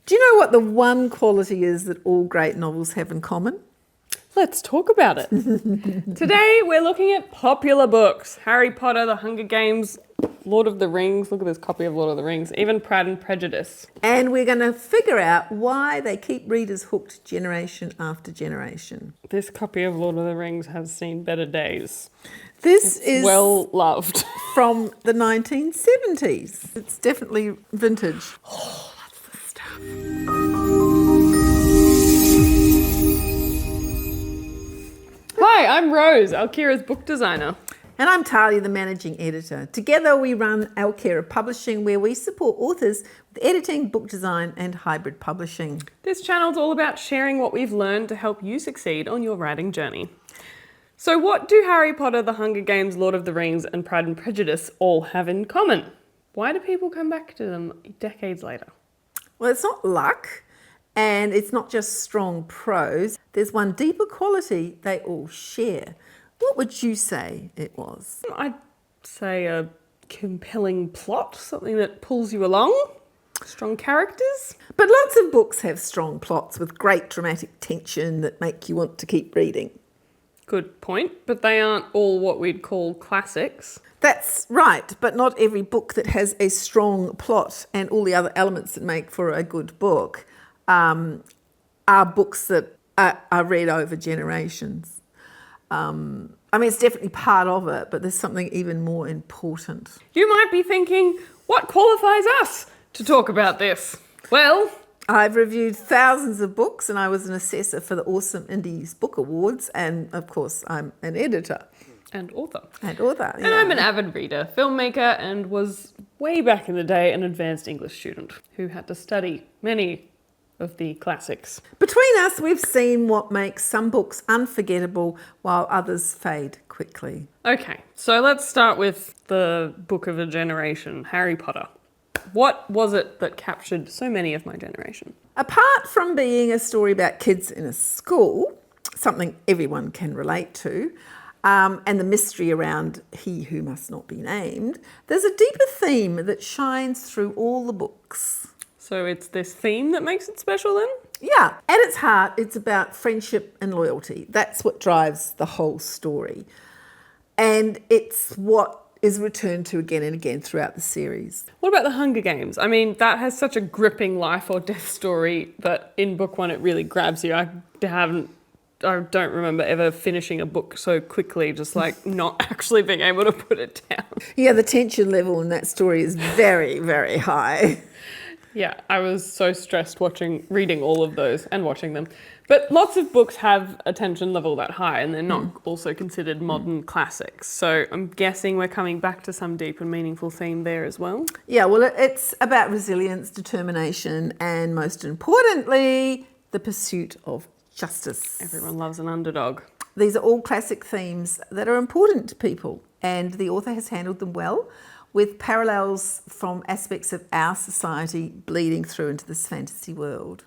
Do you know what the one quality is that all great novels have in common? Let's talk about it. Today we're looking at popular books. Harry Potter, The Hunger Games, Lord of the Rings. Look at this copy of Lord of the Rings. Even Pride and Prejudice. And we're going to figure out why they keep readers hooked generation after generation. This copy of Lord of the Rings has seen better days. This is well loved. From the 1970s. It's definitely vintage. Oh, that's the stuff. Hi, I'm Rose, Alkira's book designer. And I'm Tahlia, the managing editor. Together we run Alkira Publishing, where we support authors with editing, book design and hybrid publishing. This channel's all about sharing what we've learned to help you succeed on your writing journey. So what do Harry Potter, The Hunger Games, Lord of the Rings and Pride and Prejudice all have in common? Why do people come back to them decades later? Well, it's not luck. And it's not just strong prose. There's one deeper quality they all share. What would you say it was? I'd say a compelling plot, something that pulls you along. Strong characters. But lots of books have strong plots with great dramatic tension that make you want to keep reading. Good point, but they aren't all what we'd call classics. That's right, but not every book that has a strong plot and all the other elements that make for a good book are books that are read over generations. I mean, it's definitely part of it, but there's something even more important. You might be thinking, what qualifies us to talk about this? Well, I've reviewed thousands of books and I was an assessor for the Awesome Indies Book Awards, and of course I'm an editor. And author. And author, And I'm an avid reader, filmmaker, and was way back in the day an advanced English student who had to study many of the classics. Between us, we've seen what makes some books unforgettable while others fade quickly. Okay, so let's start with the book of a generation, Harry Potter. What was it that captured so many of my generation? Apart from being a story about kids in a school, something everyone can relate to, and the mystery around he who must not be named, there's a deeper theme that shines through all the books. So it's this theme that makes it special then? Yeah, at its heart, it's about friendship and loyalty. That's what drives the whole story. And it's what is returned to again and again throughout the series. What about The Hunger Games? I mean, that has such a gripping life or death story that in book one it really grabs you. I don't remember ever finishing a book so quickly, just like not actually being able to put it down. Yeah, the tension level in that story is very, very high. Yeah, I was so stressed reading all of those and watching them. But lots of books have a tension level that high and they're not also considered modern classics. So I'm guessing we're coming back to some deep and meaningful theme there as well. Yeah, well, it's about resilience, determination, and most importantly, the pursuit of justice. Everyone loves an underdog. These are all classic themes that are important to people, and the author has handled them well, with parallels from aspects of our society bleeding through into this fantasy world.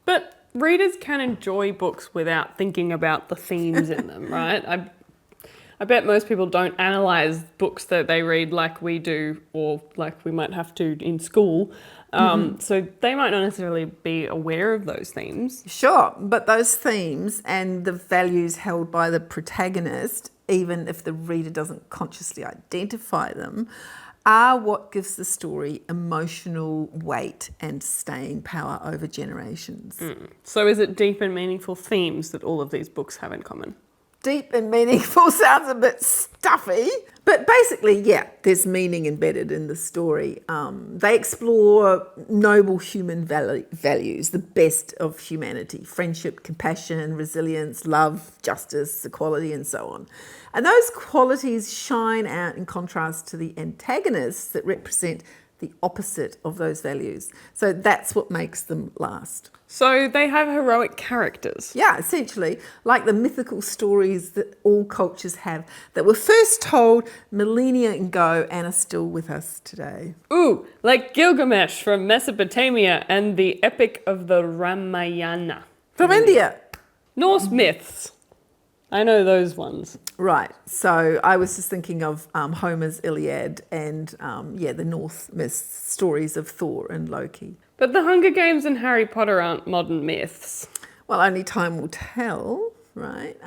But readers can enjoy books without thinking about the themes in them, right? I bet most people don't analyse books that they read like we do or like we might have to in school. So they might not necessarily be aware of those themes. Sure, but those themes and the values held by the protagonist, even if the reader doesn't consciously identify them, are what gives the story emotional weight and staying power over generations. So is it deep and meaningful themes that all of these books have in common? Deep and meaningful sounds a bit stuffy, but basically, yeah, there's meaning embedded in the story. They explore noble human values, the best of humanity: friendship, compassion, resilience, love, justice, equality, and so on. And those qualities shine out in contrast to the antagonists that represent the opposite of those values. So that's what makes them last. So they have heroic characters. Yeah, essentially, like the mythical stories that all cultures have that were first told millennia ago and are still with us today. Ooh, like Gilgamesh from Mesopotamia and the Epic of the Ramayana. From India. Norse myths. I know those ones. Right. So I was just thinking of Homer's Iliad and, the Norse myths, stories of Thor and Loki. But the Hunger Games and Harry Potter aren't modern myths. Well, only time will tell, right?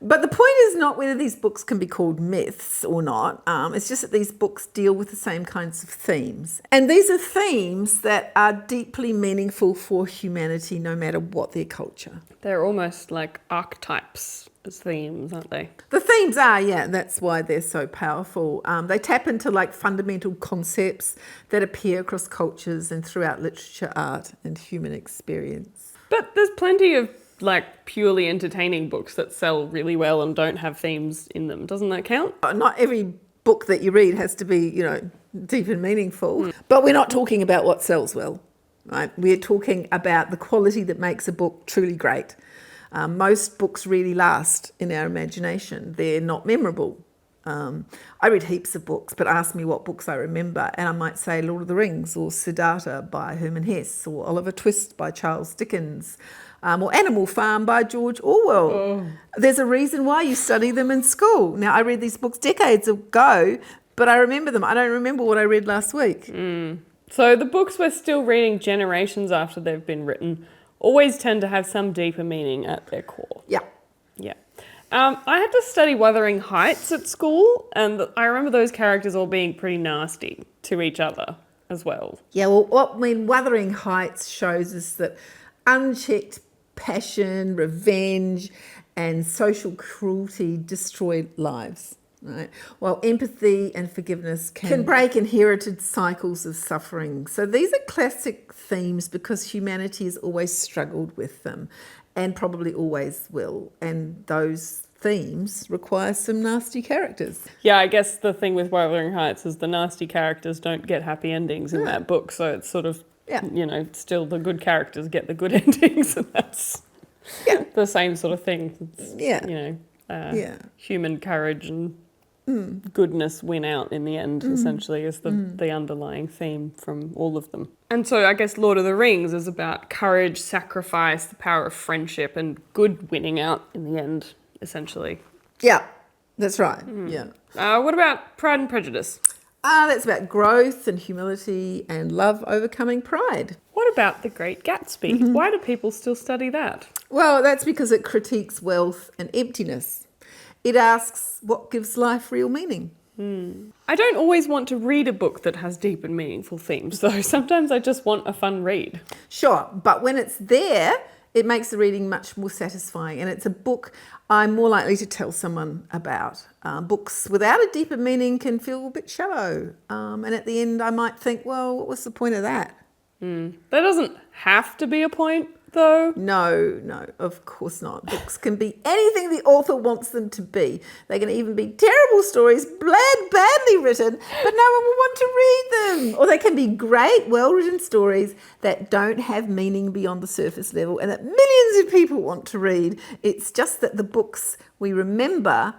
But the point is not whether these books can be called myths or not. It's just that these books deal with the same kinds of themes. And these are themes that are deeply meaningful for humanity, no matter what their culture. They're almost like archetypes as themes, aren't they? The themes are, yeah, that's why they're so powerful. They tap into like fundamental concepts that appear across cultures and throughout literature, art, and human experience. But there's plenty of like purely entertaining books that sell really well and don't have themes in them. Doesn't that count? Not every book that you read has to be, deep and meaningful. But we're not talking about what sells well, right? We're talking about the quality that makes a book truly great. Most books really last in our imagination. They're not memorable. I read heaps of books, but ask me what books I remember, and I might say Lord of the Rings or Siddhartha by Herman Hesse or Oliver Twist by Charles Dickens. Or Animal Farm by George Orwell. Oh. There's a reason why you study them in school. Now, I read these books decades ago, but I remember them. I don't remember what I read last week. So the books we're still reading generations after they've been written always tend to have some deeper meaning at their core. Yeah. Yeah. I had to study Wuthering Heights at school, and I remember those characters all being pretty nasty to each other as well. Yeah, well, Wuthering Heights shows us that unchecked passion, revenge, and social cruelty destroy lives, right? While empathy and forgiveness can break inherited cycles of suffering. So these are classic themes because humanity has always struggled with them and probably always will. And those themes require some nasty characters. Yeah, I guess the thing with Wuthering Heights is the nasty characters don't get happy endings in that book, so it's sort of still the good characters get the good endings, and that's the same sort of thing. It's, human courage and goodness win out in the end, essentially, is the underlying theme from all of them. And so I guess Lord of the Rings is about courage, sacrifice, the power of friendship, and good winning out in the end, essentially. Yeah, that's right. What about Pride and Prejudice? That's about growth and humility and love overcoming pride. What about The Great Gatsby? Why do people still study that? Well, that's because it critiques wealth and emptiness. It asks what gives life real meaning. I don't always want to read a book that has deep and meaningful themes, though. Sometimes I just want a fun read. Sure, but when it's there, it makes the reading much more satisfying, and it's a book I'm more likely to tell someone about. Books without a deeper meaning can feel a bit shallow, and at the end I might think, well, what was the point of that? There doesn't have to be a point, though. No, of course not. Books can be anything the author wants them to be. They can even be terrible stories, badly written, but no one will want to read them. Or they can be great, well-written stories that don't have meaning beyond the surface level and that millions of people want to read. It's just that the books we remember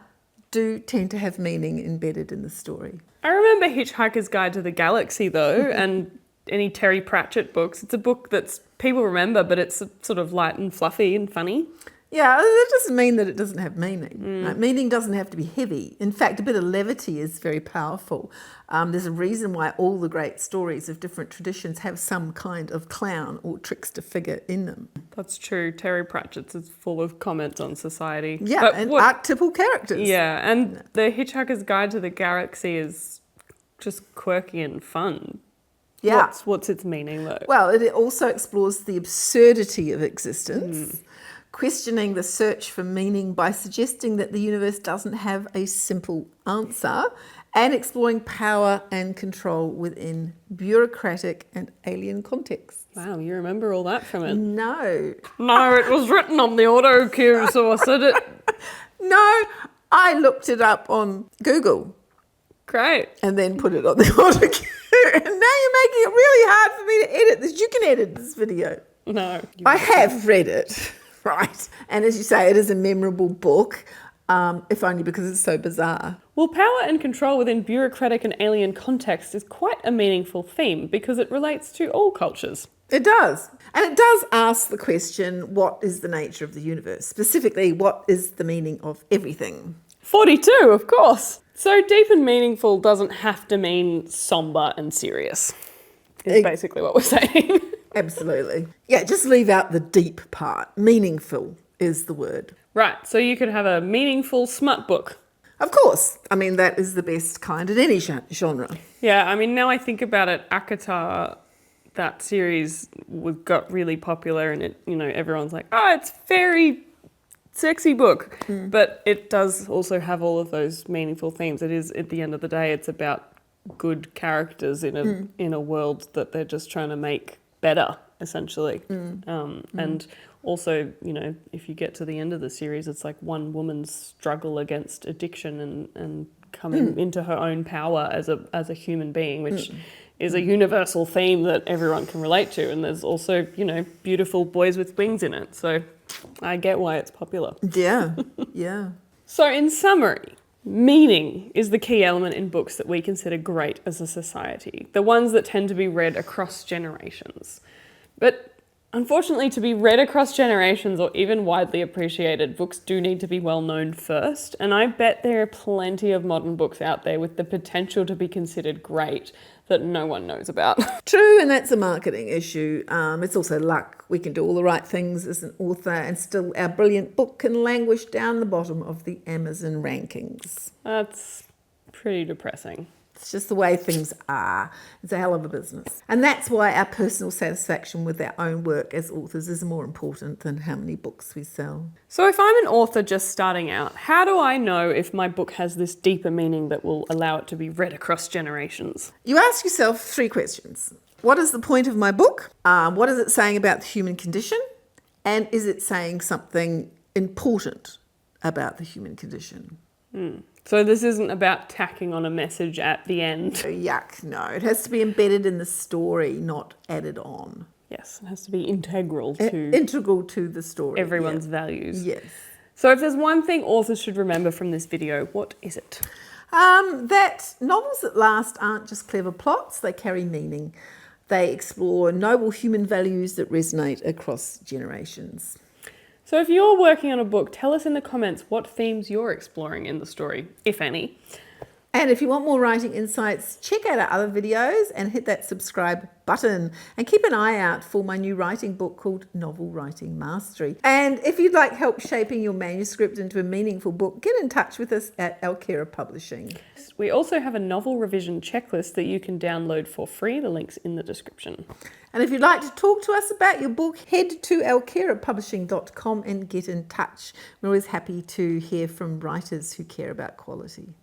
do tend to have meaning embedded in the story. I remember Hitchhiker's Guide to the Galaxy, though, and any Terry Pratchett books. It's a book that's people remember, but it's sort of light and fluffy and funny. Yeah, that doesn't mean that it doesn't have meaning. Right? Meaning doesn't have to be heavy. In fact, a bit of levity is very powerful. There's a reason why all the great stories of different traditions have some kind of clown or trickster figure in them. That's true. Terry Pratchett's is full of comments on society. Yeah, but and archetypal characters. Yeah, and the Hitchhiker's Guide to the Galaxy is just quirky and fun. Yeah. What's its meaning, though? Well, it also explores the absurdity of existence, questioning the search for meaning by suggesting that the universe doesn't have a simple answer, and exploring power and control within bureaucratic and alien contexts. Wow, you remember all that from it? No. No, it was written on the auto cue, so I said it. No, I looked it up on Google. Great. And then put it on the auto cue. And now you're making it really hard for me to edit this. You can edit this video. No. I have read it, right? And as you say, it is a memorable book, if only because it's so bizarre. Well, power and control within bureaucratic and alien contexts is quite a meaningful theme because it relates to all cultures. It does. And it does ask the question, what is the nature of the universe? Specifically, what is the meaning of everything? 42, of course. So deep and meaningful doesn't have to mean somber and serious. is basically what we're saying. Absolutely. Yeah, just leave out the deep part. Meaningful is the word. Right, so you could have a meaningful smut book. Of course. I mean, that is the best kind in any genre. Yeah, I mean, now I think about it, Akatar, that series got really popular, and it, everyone's like, oh, it's very sexy book. But it does also have all of those meaningful themes. It is, at the end of the day, it's about good characters in a world that they're just trying to make better, essentially. And also, if you get to the end of the series, it's like one woman's struggle against addiction and coming into her own power as a human being, which is a universal theme that everyone can relate to. And there's also, beautiful boys with wings in it. So I get why it's popular. Yeah, yeah. So in summary, meaning is the key element in books that we consider great as a society, the ones that tend to be read across generations. But unfortunately, to be read across generations or even widely appreciated, books do need to be well known first. And I bet there are plenty of modern books out there with the potential to be considered great that no one knows about. True, and that's a marketing issue. It's also luck. We can do all the right things as an author and still our brilliant book can languish down the bottom of the Amazon rankings. That's pretty depressing. It's just the way things are. It's a hell of a business. And that's why our personal satisfaction with our own work as authors is more important than how many books we sell. So if I'm an author just starting out, how do I know if my book has this deeper meaning that will allow it to be read across generations? You ask yourself 3 questions. What is the point of my book? What is it saying about the human condition? And is it saying something important about the human condition? So this isn't about tacking on a message at the end. Yuck, no. It has to be embedded in the story, not added on. Yes, it has to be integral to Integral to the story. everyone's values. Yes. So if there's one thing authors should remember from this video, what is it? That novels that last aren't just clever plots, they carry meaning. They explore noble human values that resonate across generations. So if you're working on a book, tell us in the comments what themes you're exploring in the story, if any. And if you want more writing insights, check out our other videos and hit that subscribe button. And keep an eye out for my new writing book called Novel Writing Mastery. And if you'd like help shaping your manuscript into a meaningful book, get in touch with us at Alkira Publishing. We also have a novel revision checklist that you can download for free. The link's in the description. And if you'd like to talk to us about your book, head to alkirapublishing.com and get in touch. We're always happy to hear from writers who care about quality.